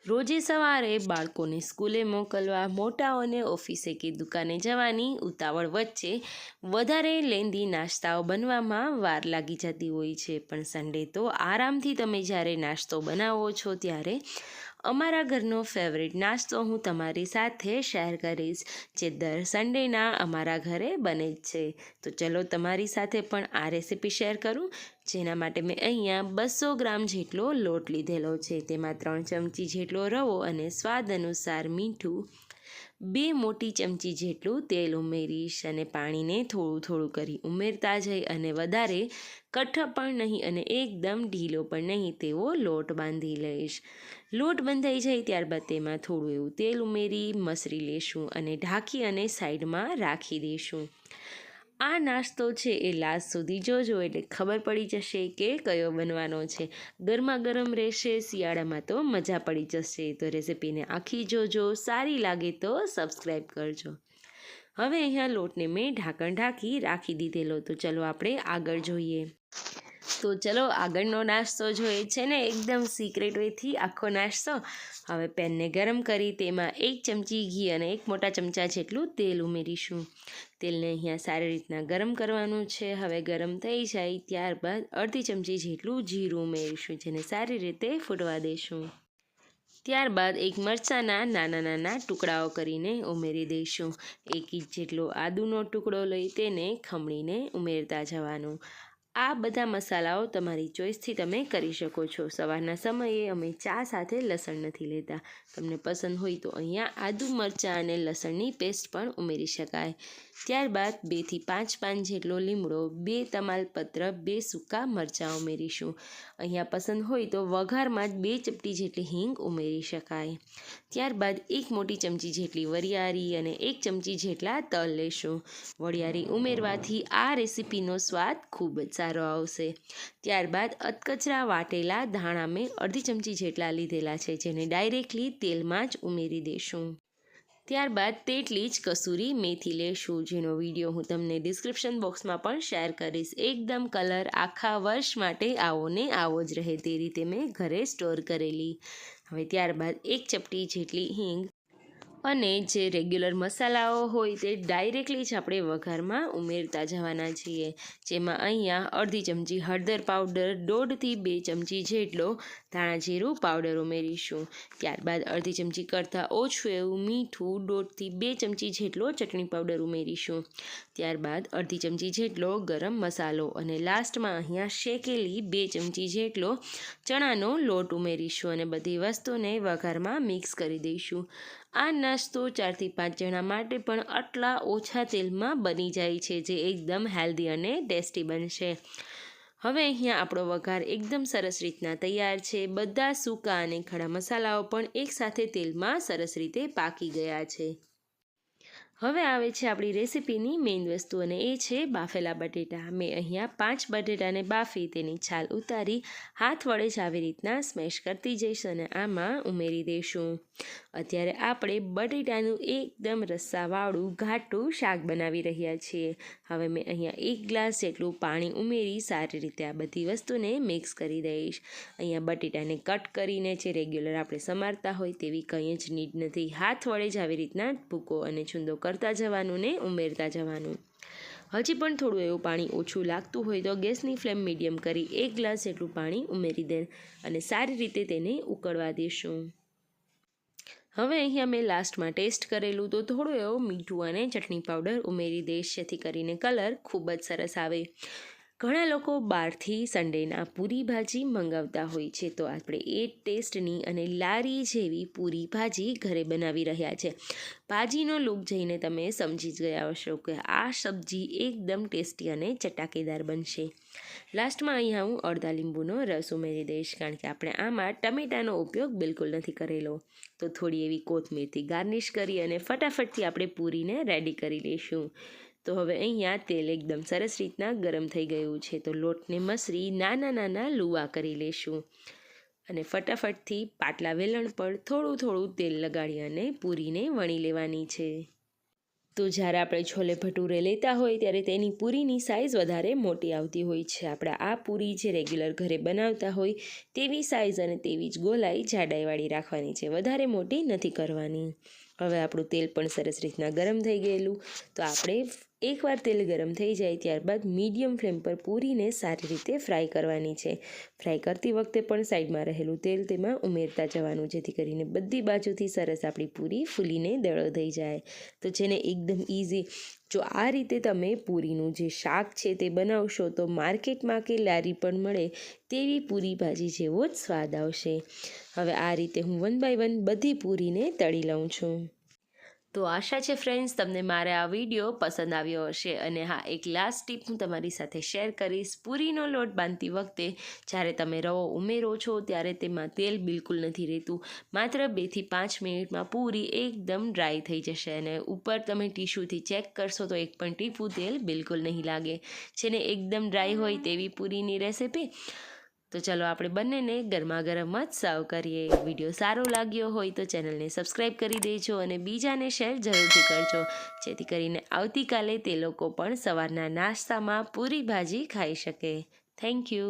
રોજે સવારે બાળકોને સ્કૂલે મોકલવા, મોટાઓને ઓફિસે કે દુકાને જવાની ઉતાવળ વચ્ચે વધારે લેન્ધી નાસ્તાઓ બનવામાં વાર લાગી જતી હોય છે. પણ સન્ડે તો આરામથી તમે જ્યારે નાસ્તો બનાવો છો ત્યારે અમારા ઘરનો ફેવરેટ નાસ્તો હું તમારી સાથે શેર કરીશ, જે દર સન્ડેના અમારા ઘરે બને જ છે. તો ચલો તમારી સાથે પણ આ રેસીપી શેર કરું, જેના માટે મેં અહીંયા 200 ગ્રામ જેટલો લોટ લીધેલો છે. તેમાં 3 ચમચી જેટલો રવો અને સ્વાદ અનુસાર મીઠું, 2 મોટી ચમચી જેટલું તેલ ઉમેરીશ અને પાણીને થોડું થોડું કરી ઉમેરતા જઈ અને વધારે કઠણ પણ નહીં અને એકદમ ઢીલો પણ નહીં તેવો લોટ બાંધી લઈશ. લોટ બંધાઈ જાય ત્યારબાદ તેમાં થોડું એવું તેલ ઉમેરી મસરી લેશું અને ઢાંકી અને સાઈડમાં રાખી દઈશું. આ નાસ્તો છે એ લાસ્ટ સુધી જોજો એટલે ખબર પડી જશે કે કયો બનવાનો છે. ગરમા ગરમ રહેશે, શિયાળામાં તો મજા પડી જશે. તો રેસીપીને આખી જોજો, સારી લાગે તો સબસ્ક્રાઈબ કરજો. હવે અહીંયા લોટને મેં ઢાંકણ ઢાંકી રાખી દીધેલો. તો ચલો આપણે આગળ જોઈએ. તો ચલો આગળનો નાસ્તો જોઈએ છે ને એકદમ સિક્રેટ વેથી આખો નાસ્તો. હવે પેનને ગરમ કરી તેમાં 1 ચમચી ઘી અને 1 મોટા ચમચા જેટલું તેલ ઉમેરીશું. તેલને અહીંયા સારી રીતના ગરમ કરવાનું છે. હવે ગરમ થઈ જાય ત્યારબાદ અડધી ચમચી જેટલું જીરું ઉમેરીશું, જેને સારી રીતે ફૂટવા દઈશું. ત્યારબાદ 1 મરચાંના નાના નાના ટુકડાઓ કરીને ઉમેરી દઈશું. 1 ઇંચ જેટલો આદુનો ટુકડો લઈ તેને ખમણીને ઉમેરતા જવાનું. આ બધા મસાલાઓ તમારી ચોઈસથી તમે કરી શકો છો. સવારના સમયે અમે ચા સાથે લસણ નથી લેતા. તમને પસંદ હોય તો અહીંયા આદુ, મરચાં અને લસણની પેસ્ટ પણ ઉમેરી શકાય. ત્યારબાદ 2 થી 5 પાન જેટલો લીમડો, 2 તમાલપત્ર, 2 સૂકા મરચાં ઉમેરીશું. અહીંયા પસંદ હોય તો વઘારમાં જ 2 ચપટી જેટલી હિંગ ઉમેરી શકાય. ત્યારબાદ 1 મોટી ચમચી જેટલી વરિયાળી અને 1 ચમચી જેટલા તલ લેશું. વરિયાળી ઉમેરવાથી આ રેસીપીનો સ્વાદ ખૂબ જ સારો આવશે. ત્યારબાદ અધકચરા વાટેલા ધાણા મેં અડધી ચમચી જેટલા લીધેલા છે, જેને ડાયરેક્ટલી તેલમાં જ ઉમેરી દઈશું. ત્યારબાદ તેટલી જ કસૂરી મેથી લેશું, જેનો વિડીયો હું તમને ડિસ્ક્રિપ્શન બોક્સમાં પણ શેર કરીશ. એકદમ કલર આખા વર્ષ માટે આવો ને આવો જ રહે તે રીતે મેં ઘરે સ્ટોર કરેલી. હવે ત્યારબાદ 1 ચપટી જેટલી હિંગ અને જે રેગ્યુલર મસાલાઓ હોય તે ડાયરેક્ટલી જ આપણે વઘારમાં ઉમેરતા જવાના છીએ. જેમાં અહીંયા અડધી ચમચી હળદર પાવડર, 1.5 થી 2 ચમચી જેટલો ધાણા જીરું પાવડર ઉમેરીશું. ત્યારબાદ અડધી ચમચી કરતાં ઓછું એવું મીઠું, 1.5 થી 2 ચમચી જેટલો ચટણી પાવડર ઉમેરીશું. ત્યારબાદ અડધી ચમચી જેટલો ગરમ મસાલો અને લાસ્ટમાં અહીંયા શેકેલી 2 ચમચી જેટલો ચણાનો લોટ ઉમેરીશું અને બધી વસ્તુને વઘારમાં મિક્સ કરી દઈશું. આ નાસ્તો 4 થી 5 જણા માટે પણ આટલા ઓછા તેલમાં બની જાય છે, જે એકદમ હેલ્ધી અને ટેસ્ટી બનશે. હવે અહીંયા આપણો વઘાર એકદમ સરસ રીતના તૈયાર છે. બધા સૂકા અને ખડા મસાલાઓ પણ એકસાથે તેલમાં સરસ રીતે પાકી ગયા છે. હવે આવે છે આપણી રેસીપીની મેઇન વસ્તુ અને એ છે બાફેલા બટેટા. મેં અહીંયા 5 બટેટાને બાફી તેની છાલ ઉતારી હાથ વડે જ આવી રીતના સ્મેશ કરતી જઈશ અને આમાં ઉમેરી દઈશું. અત્યારે આપણે બટેટાનું એકદમ રસ્સાવાળું ઘાટું શાક બનાવી રહ્યા છીએ. હવે મેં અહીંયા 1 ગ્લાસ જેટલું પાણી ઉમેરી સારી રીતે આ બધી વસ્તુને મિક્સ કરી દઈશ. અહીંયા બટેટાને કટ કરીને જે રેગ્યુલર આપણે સમારતા હોય તેવી કંઈ જ નીડ નથી. હાથ વડે જ આવી રીતના ભૂકો અને છૂંદો કરતા જવાનું ને ઉમેરતા જવાનું. હજી પણ થોડું એવું પાણી ઓછું લાગતું હોય તો ગેસની ફ્લેમ મીડિયમ કરી 1 ગ્લાસ જેટલું પાણી ઉમેરી દે અને સારી રીતે તેને ઉકળવા દઈશું. હવે અહીંયા મેં લાસ્ટમાં ટેસ્ટ કરેલું તો થોડું એવું મીઠું અને ચટણી પાવડર ઉમેરી દઈશ, જેથી કરીને કલર ખૂબ જ સરસ આવે. ઘણા લોકો બહારથી સન્ડેના પૂરી ભાજી મંગાવતા હોય છે, તો આપણે એ ટેસ્ટની અને લારી જેવી પૂરી ભાજી ઘરે બનાવી રહ્યા છે. ભાજીનો લુક જઈને તમે સમજી જ ગયા હશો કે આ સબ્જી એકદમ ટેસ્ટી અને ચટાકેદાર બનશે. લાસ્ટમાં અહીંયા હું અડધા લીંબુનો રસ ઉમેરી દઈશ, કારણ કે આપણે આમાં ટમેટાનો ઉપયોગ બિલકુલ નથી કરેલો. તો થોડી એવી કોથમીરથી ગાર્નિશ કરી અને ફટાફટથી આપણે પૂરીને રેડી કરી લઈશું. તો હવે અહીંયા તેલ એકદમ સરસ રીતના ગરમ થઈ ગયું છે, તો લોટને મસરી નાના નાના લુવા કરી લઈશું અને ફટાફટથી પાટલા વેલણ પર થોડું થોડું તેલ લગાડી અને પૂરીને વણી લેવાની છે. તો જ્યારે આપણે છોલે ભટુરે લેતા હોય ત્યારે તેની પૂરીની સાઇઝ વધારે મોટી આવતી હોય છે. આપણે આ પૂરી જે રેગ્યુલર ઘરે બનાવતા હોય તેવી સાઇઝ અને તેવી જ ગોલાઈ જાડાઈવાળી રાખવાની છે, વધારે મોટી નથી કરવાની. હવે આપણું તેલ પણ સરસ રીતના ગરમ થઈ ગયેલું, તો આપણે એકવાર તેલ ગરમ થઈ જાય ત્યારબાદ મીડિયમ ફ્લેમ પર પૂરીને સારી રીતે ફ્રાય કરવાની છે. ફ્રાય કરતી વખતે પણ સાઈડમાં રહેલું તેલ તેમાં ઉમેરતા જવાનું, જેથી કરીને બધી બાજુથી સરસ આપણી પૂરી ફૂલીને દળો થઈ જાય. તો જેને એકદમ ઇઝી, જો આ રીતે તમે પૂરીનું જે શાક છે તે બનાવશો તો માર્કેટમાં કે લારી પણ મળે તેવી પૂરી ભાજી જેવો જ સ્વાદ આવશે. હવે આ રીતે હું 1 બાય 1 બધી પૂરીને તળી લઉં છું. તો આશા છે ફ્રેન્ડ્સ તમને મારે આ વિડીયો પસંદ આવ્યો હશે. અને હા, એક લાસ્ટ ટીપ હું તમારી સાથે શેર કરીશ. પૂરીનો લોટ બાંધતી વખતે જ્યારે તમે રવો ઉમેરો છો ત્યારે તેમાં તેલ બિલકુલ નથી રહેતું. માત્ર 2 થી 5 મિનિટમાં પૂરી એકદમ ડ્રાય થઈ જશે અને ઉપર તમે ટીશ્યુથી ચેક કરશો તો એક પણ ટીપું તેલ બિલકુલ નહીં લાગે. જેને એકદમ ડ્રાય હોય તેવી પૂરીની રેસિપી. તો ચલો આપણે બંનેને ગરમા ગરમ જ સર્વ કરીએ. વિડીયો સારો લાગ્યો હોય તો ચેનલને સબસ્ક્રાઈબ કરી દેજો અને બીજાને શેર જરૂરથી કરજો, જેથી કરીને આવતીકાલે તે લોકો પણ સવારના નાસ્તામાં પૂરી ભાજી ખાઈ શકે. Thank you.